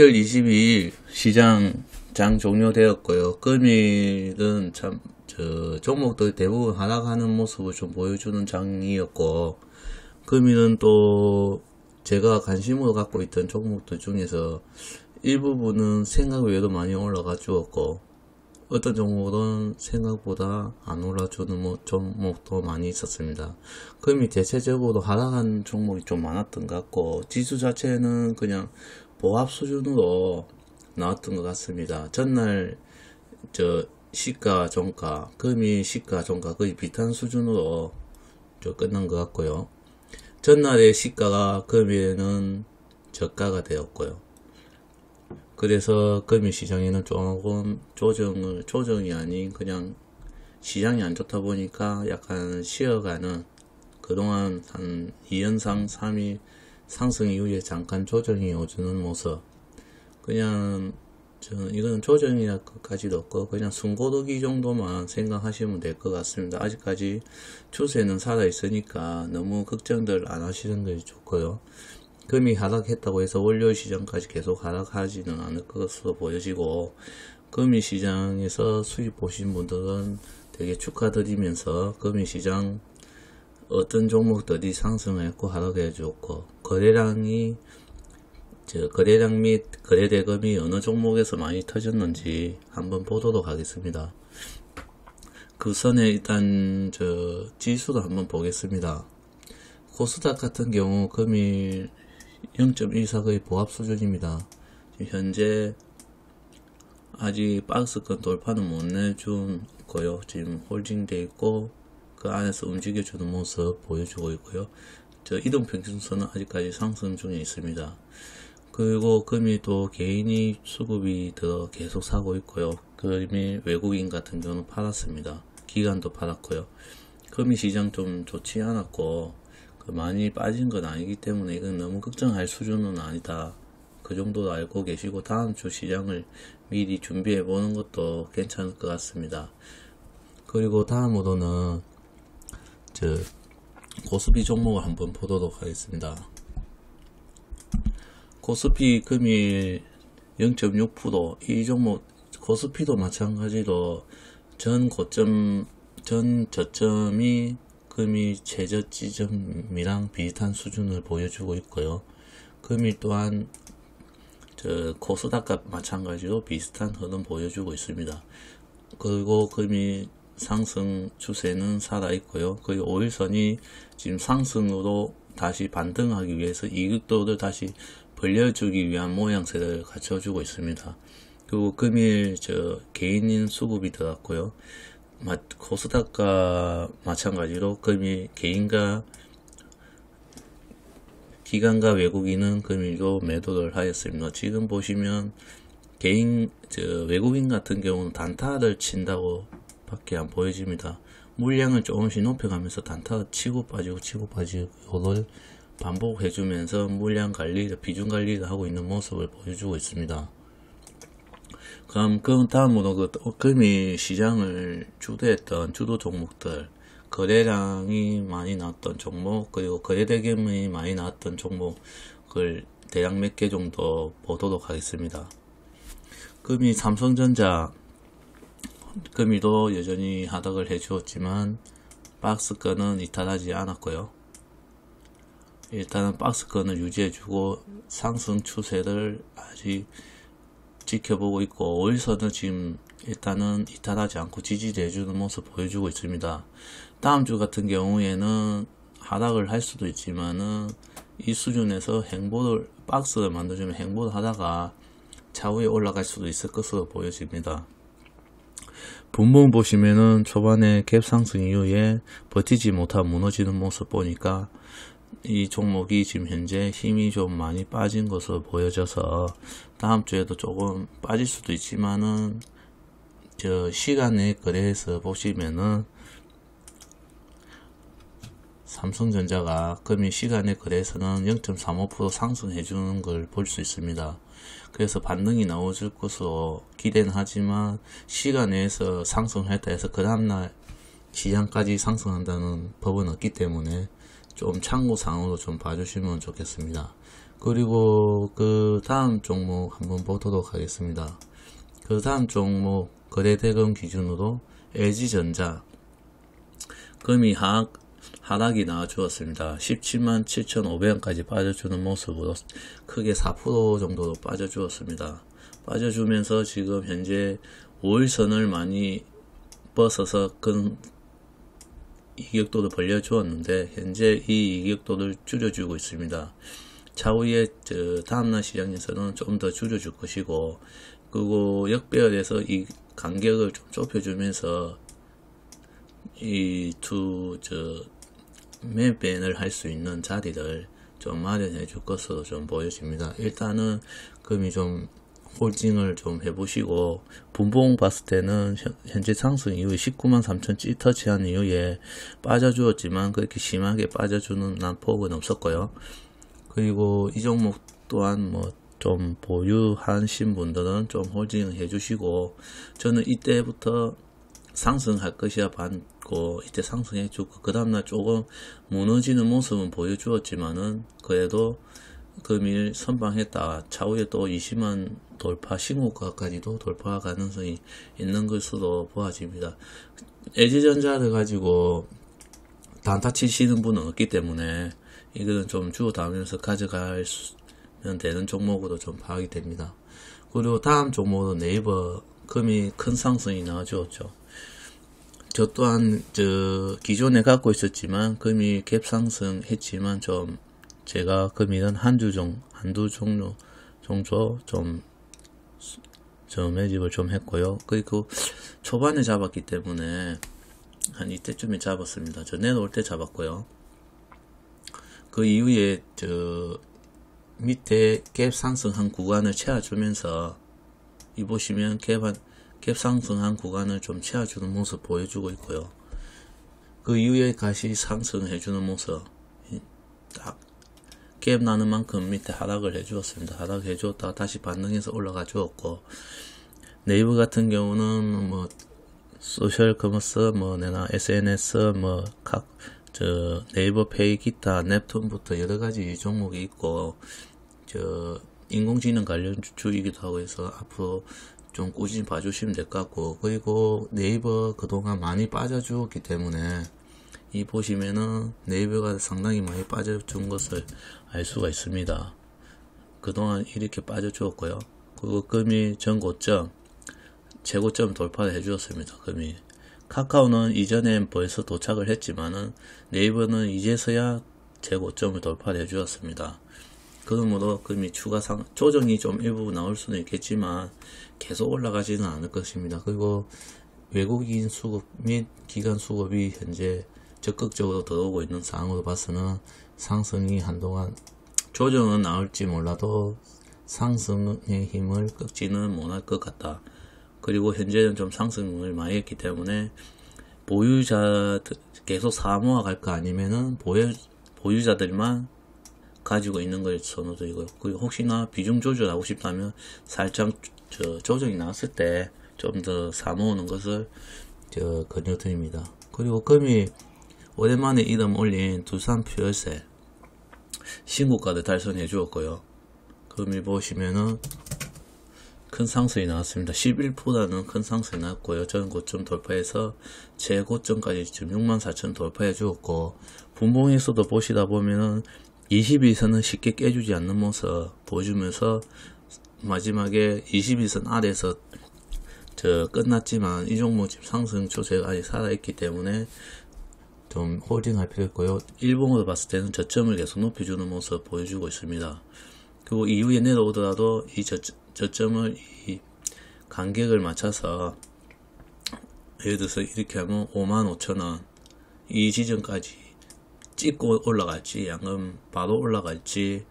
10월 22일 시장 장 종료되었고요. 금일은 종목들 대부분 하락하는 모습을 좀 보여주는 장이었고, 금일은 또 제가 관심으로 갖고 있던 종목들 중에서 일부분은 생각 외에도 많이 올라가 주었고, 어떤 종목은 생각보다 안 올라주는 종목도 많이 있었습니다. 금일 대체적으로 하락한 종목이 좀 많았던 것 같고, 지수 자체는 그냥 보합 수준으로 나왔던 것 같습니다. 전날 시가 종가, 금일 시가 종가 거의 비슷한 수준으로 끝난 것 같고요. 전날의 시가가 금일에는 저가가 되었고요. 그래서 금일 시장에는 조금 조정이 아닌 그냥 시장이 안 좋다 보니까 약간 쉬어가는, 그동안 한 2연상 3일 상승 이후에 잠깐 조정이 오주는 모습, 그냥 이건 조정이라까지도 없고 그냥 숨고르기 정도만 생각하시면 될 것 같습니다. 아직까지 추세는 살아 있으니까 너무 걱정들 안 하시는 게 좋고요. 금이 하락했다고 해서 월요일 시장까지 계속 하락하지는 않을 것으로 보여지고, 금이 시장에서 수익 보신 분들은 되게 축하드리면서 금이 시장 어떤 종목들이 상승했고 하락해 줬고, 거래량 및 거래 대금이 어느 종목에서 많이 터졌는지 한번 보도록 하겠습니다. 그 전에 일단 지수도 한번 보겠습니다. 코스닥 같은 경우 금일 0.14의 보합 수준입니다. 현재 아직 박스권 돌파는 못 내준 거요. 지금 홀딩되어 있고 그 안에서 움직여주는 모습 보여주고 있고요. 이동평균선은 아직까지 상승 중에 있습니다. 그리고 금일 또 개인이 수급이 더 계속 사고 있고요. 금일 외국인 같은 경우는 팔았습니다. 기관도 팔았고요. 금일 시장 좀 좋지 않았고 많이 빠진 건 아니기 때문에 이건 너무 걱정할 수준은 아니다. 그 정도로 알고 계시고 다음 주 시장을 미리 준비해 보는 것도 괜찮을 것 같습니다. 그리고 다음으로는 코스피 종목을 한번 보도록 하겠습니다. 코스피 금일 0.6%, 이 종목 코스피도 마찬가지로 전 저점이 금일 최저 지점이랑 비슷한 수준을 보여주고 있고요. 금일 또한 코스닥과 마찬가지로 비슷한 흐름 보여주고 있습니다. 그리고 금일 상승 추세는 살아있고요. 그리고 5일선이 지금 상승으로 다시 반등하기 위해서 이극도를 다시 벌려주기 위한 모양새를 갖춰주고 있습니다. 그리고 금일 개인인 수급이 들어갔고요. 코스닥과 마찬가지로 금일 기관과 외국인은 금일도 매도를 하였습니다. 지금 보시면 외국인 같은 경우는 단타를 친다고 밖에 안 보여집니다. 물량을 조금씩 높여가면서 단타 치고 빠지고 이거를 반복해주면서 물량 관리를, 비중 관리를 하고 있는 모습을 보여주고 있습니다. 그럼 다음으로 금일 시장을 주도했던 주도 종목들, 거래량이 많이 나왔던 종목, 그리고 거래 대금이 많이 나왔던 종목을 대략 몇 개 정도 보도록 하겠습니다. 금일 삼성전자, 금일도 여전히 하락을 해주었지만 박스권은 이탈하지 않았고요. 일단은 박스권을 유지해주고 상승 추세를 아직 지켜보고 있고, 5일선은 지금 일단은 이탈하지 않고 지지해주는 모습 보여주고 있습니다. 다음 주 같은 경우에는 하락을 할 수도 있지만은 이 수준에서 박스를 만들어주면 행보를 하다가 차후에 올라갈 수도 있을 것으로 보여집니다. 분봉 보시면은 초반에 갭 상승 이후에 버티지 못하고 무너지는 모습 보니까 이 종목이 지금 현재 힘이 좀 많이 빠진 것으로 보여져서 다음 주에도 조금 빠질 수도 있지만은 시간의 거래에서 보시면은 삼성전자가 금일 시간의 거래에서는 0.35% 상승해 주는 걸 볼 수 있습니다. 그래서 반등이 나오줄 것으로 기대는 하지만 시간 내에서 상승했다 해서 그 다음날 시장까지 상승한다는 법은 없기 때문에 좀 참고사항으로 좀 봐주시면 좋겠습니다. 그리고 그 다음 종목 한번 보도록 하겠습니다. 그 다음 종목 거래대금 기준으로 LG전자 금이 하락이 나와주었습니다. 17만 7,500원까지 빠져주는 모습으로 크게 4% 정도 빠져주었습니다. 빠져주면서 지금 현재 5일선을 많이 벗어서 큰 이격도를 벌려주었는데 현재 이 이격도를 줄여주고 있습니다. 차후에 다음날 시장에서는 좀 더 줄여줄 것이고, 그리고 역배열에서 이 간격을 좀 좁혀주면서 이 매매를 할 수 있는 자리를 좀 마련해 줄 것으로 좀 보여집니다. 일단은 금이 좀 홀딩을 좀 해보시고, 분봉 봤을 때는 현재 상승 이후에 19만 3천 터치한 이후에 빠져주었지만 그렇게 심하게 빠져주는 난폭은 없었고요. 그리고 이 종목 또한 뭐 좀 보유하신 분들은 좀 홀딩 해주시고, 저는 이때부터 상승할 것이야 봤고 이때 상승해주고 그 다음날 조금 무너지는 모습은 보여주었지만은 그래도 금일 선방했다. 차후에 또 20만 돌파 신고가까지도 돌파 가능성이 있는 것으로 보아집니다. LG전자를 가지고 단타 치시는 분은 없기 때문에 이거는 좀 주워담으면서 가져가면 되는 종목으로 좀 파악이 됩니다. 그리고 다음 종목은 네이버 금이 큰 상승이 나와주었죠. 저 또한 기존에 갖고 있었지만 금이 갭 상승했지만 좀 제가 금일은 한두 종류 정도 좀 매집을 좀 했고요. 그리고 초반에 잡았기 때문에 한 이때쯤에 잡았습니다. 저 내려올 때 잡았고요. 그 이후에 밑에 갭 상승한 구간을 채워주면서 이 보시면 갭 상승한 구간을 좀 채워주는 모습 보여주고 있고요. 그 이후에 다시 상승해주는 모습, 딱 갭 나는 만큼 밑에 하락을 해주었습니다. 하락해 주었다가 다시 반등해서 올라가 주었고, 네이버 같은 경우는 뭐 소셜 커머스, 뭐 내나 SNS, 뭐 네이버 페이 기타 넵툰부터 여러 가지 종목이 있고, 인공지능 관련 주이기도 하고 해서 앞으로 좀 꾸준히 봐주시면 될 것 같고, 그리고 네이버 그동안 많이 빠져주었기 때문에 이 보시면은 네이버가 상당히 많이 빠져준 것을 알 수가 있습니다. 그동안 이렇게 빠져주었고요. 그리고 금이 전고점 최고점 돌파를 해주었습니다. 금이 카카오는 이전에 벌써 도착을 했지만은 네이버는 이제서야 최고점을 돌파를 해주었습니다. 그러므로 금이 추가 조정이 좀 일부 나올 수는 있겠지만 계속 올라가지는 않을 것입니다. 그리고 외국인 수급 및 기관 수급이 현재 적극적으로 들어오고 있는 상황으로 봐서는 상승이 한동안 조정은 나올지 몰라도 상승의 힘을 꺾지는 못할 것 같다. 그리고 현재는 좀 상승을 많이 했기 때문에 보유자들 계속 사모아 갈 거 아니면은 보유자들만 가지고 있는 걸 선호드리고요. 그리고 혹시나 비중 조절하고 싶다면 살짝 조정이 나왔을 때 좀 더 사모으는 것을 권유드립니다. 그리고 금이 오랜만에 이름 올린 두산 퓨어셀 신고가를 달성해 주었고요. 금이 보시면은 큰 상승이 나왔습니다. 11%라는 큰 상승이 나왔고요. 전 고점 돌파해서 최고점까지 지금 64,000 돌파해 주었고, 분봉에서도 보시다 보면은 21선은 쉽게 깨주지 않는 모습 보여주면서 마지막에 21선 아래에서 끝났지만 이 종목 지금 상승 추세가 아직 살아있기 때문에 좀 홀딩할 필요 있고요. 일봉으로 봤을 때는 저점을 계속 높여주는 모습 보여주고 있습니다. 그리고 이후에 내려오더라도 이 저점을 이 간격을 맞춰서 예를 들어서 이렇게 하면 55,000원 이 지점까지 찍고 올라갈지 양금 바로 올라갈지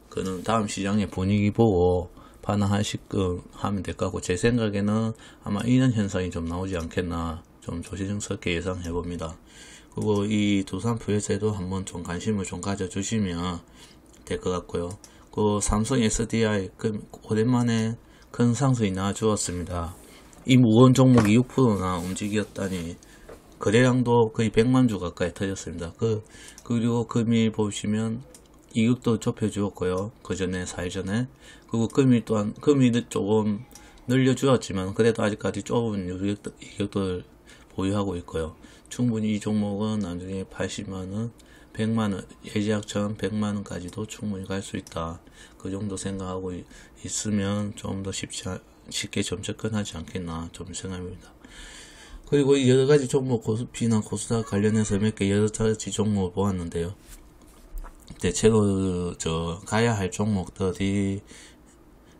그는 다음 시장의 분위기 보고 판단하시끔 하면 될 것 같고, 제 생각에는 아마 이런 현상이 좀 나오지 않겠나 좀 조심스럽게 예상해 봅니다. 그리고 이 두산 퓨어셀도 한번 좀 관심을 좀 가져주시면 될 것 같고요. 그 삼성 SDI 오랜만에 큰 상승이 나와주었습니다. 이 무거운 종목이 6%나 움직였다니 거래량도 거의 100만 주 가까이 터졌습니다. 그리고 금일 보시면 이격도 좁혀 주었고요. 그 전에 4일 전에. 그리고 금이 또한 금이 조금 늘려 주었지만 그래도 아직까지 좁은 이격도를 보유하고 있고요. 충분히 이 종목은 나중에 80만원 100만원 예제약처럼 100만원까지도 충분히 갈 수 있다. 그 정도 생각하고 있으면 좀 더 쉽게 점접근하지 않겠나 좀 생각합니다. 그리고 여러가지 종목 코스피나 코스닥 관련해서 몇 개 여러가지 종목을 보았는데요. 대체로 가야 할 종목들이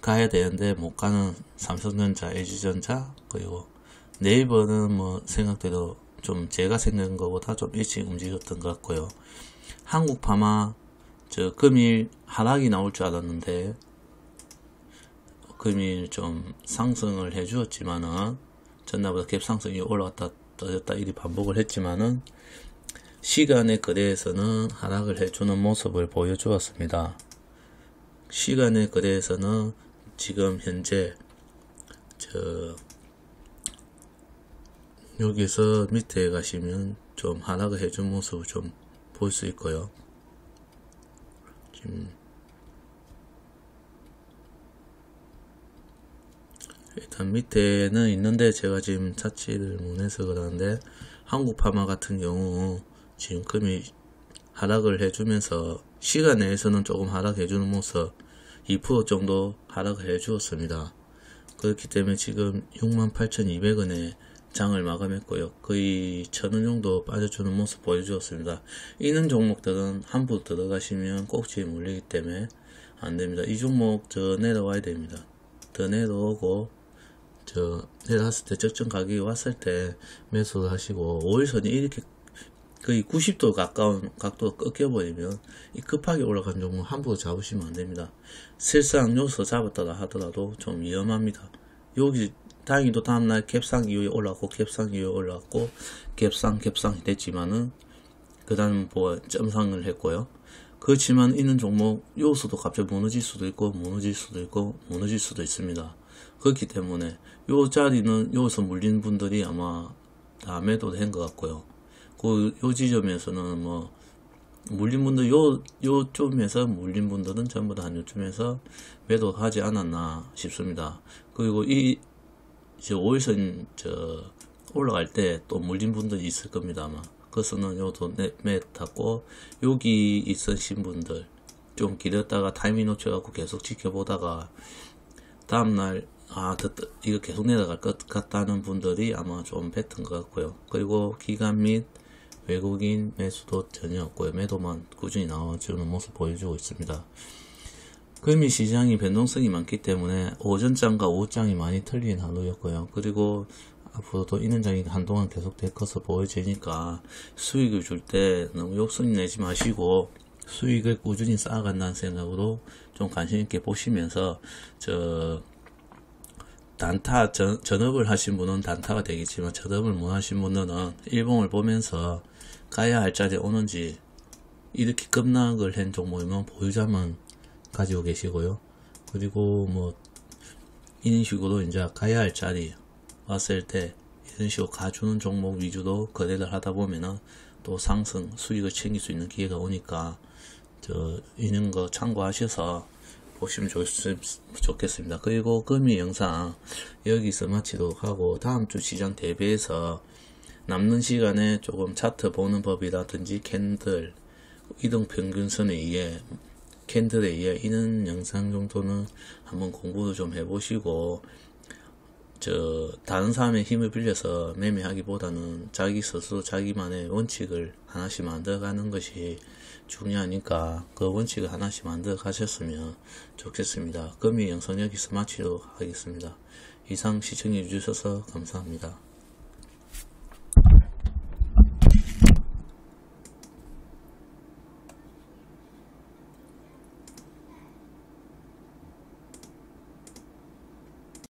가야 되는데 못 가는 삼성전자, LG전자, 그리고 네이버는 뭐 생각대로 좀 제가 생각한 것보다 좀 일찍 움직였던 것 같고요. 한국파마 금일 하락이 나올 줄 알았는데 금일 좀 상승을 해 주었지만은 전날보다 갭상승이 올라갔다 떨어졌다 이리 반복을 했지만은 시간의 거래에서는 하락을 해주는 모습을 보여주었습니다. 시간의 거래에서는 지금 현재 여기서 밑에 가시면 좀 하락을 해준 모습을 좀 볼 수 있고요. 지금 일단 밑에는 있는데 제가 지금 찾지를 못해서 그러는데 한국파마 같은 경우 지금 금이 하락을 해주면서 시간 내에서는 조금 하락해주는 모습 2% 정도 하락을 해주었습니다. 그렇기 때문에 지금 68,200원에 장을 마감했고요. 거의 1,000원 정도 빠져주는 모습 보여주었습니다. 이런 종목들은 한부 들어가시면 꼭지에 물리기 때문에 안됩니다. 이 종목 내려와야 됩니다. 더 내려오고 내려왔을 때 적정 가격이 왔을 때 매수를 하시고 5일선이 이렇게 거의 90도 가까운 각도가 꺾여버리면 이 급하게 올라간 종목 함부로 잡으시면 안됩니다. 실상 요소 잡았다가 하더라도 좀 위험합니다. 여기 다행히도 다음날 갭상 이후에 올라왔고 갭상 이후에 올라왔고 갭상이 됐지만은 그 다음 점상을 했고요. 그렇지만 이는 종목 요소도 갑자기 무너질 수도 있고 무너질 수도 있습니다. 그렇기 때문에 요 자리는 여기서 물린 분들이 아마 다 매도를 한 것 같고요. 요 지점에서는 뭐 물린 분들 요쯤에서 물린 분들은 전부 다 요쯤에서 매도하지 않았나 싶습니다. 그리고 이제 5일선 올라갈 때 또 물린 분들이 있을 겁니다. 아마 그것은 요도 매탔고 여기 있으신 분들 좀 기다렸다가 타이밍 놓쳐갖고 계속 지켜보다가 다음날 이거 계속 내려갈 것 같다는 분들이 아마 좀 뱉은 것 같고요. 그리고 기관 및 외국인 매수도 전혀 없고요. 매도만 꾸준히 나와주는 모습 보여주고 있습니다. 금이 시장이 변동성이 많기 때문에 오전장과 오후장이 많이 틀린 하루였고요. 그리고 앞으로도 이는 장이 한동안 계속 될 것으로 보여지니까 수익을 줄 때 너무 욕심 내지 마시고 수익을 꾸준히 쌓아간다는 생각으로 좀 관심있게 보시면서 단타 전업을 하신 분은 단타가 되겠지만 전업을 못 하신 분들은 일봉을 보면서 가야 할 자리에 오는지 이렇게 급락을 한 종목이면 보유자만 가지고 계시고요. 그리고 뭐 이런 식으로 이제 가야 할 자리 왔을 때 이런 식으로 가주는 종목 위주로 거래를 하다 보면은 또 상승 수익을 챙길 수 있는 기회가 오니까 이런 거 참고하셔서 보시면 좋겠습니다. 그리고 금일 영상 여기서 마치도록 하고 다음주 시장 대비해서 남는 시간에 조금 차트 보는 법이라든지 캔들 이동평균선에 의해 캔들에 의해 이런 영상 정도는 한번 공부를 좀 해보시고 다른 사람의 힘을 빌려서 매매하기보다는 자기 스스로 자기만의 원칙을 하나씩 만들어가는 것이 중요하니까 그 원칙을 하나씩 만들어 가셨으면 좋겠습니다. 금일 영상 여기서 마치도록 하겠습니다. 이상 시청해 주셔서 감사합니다.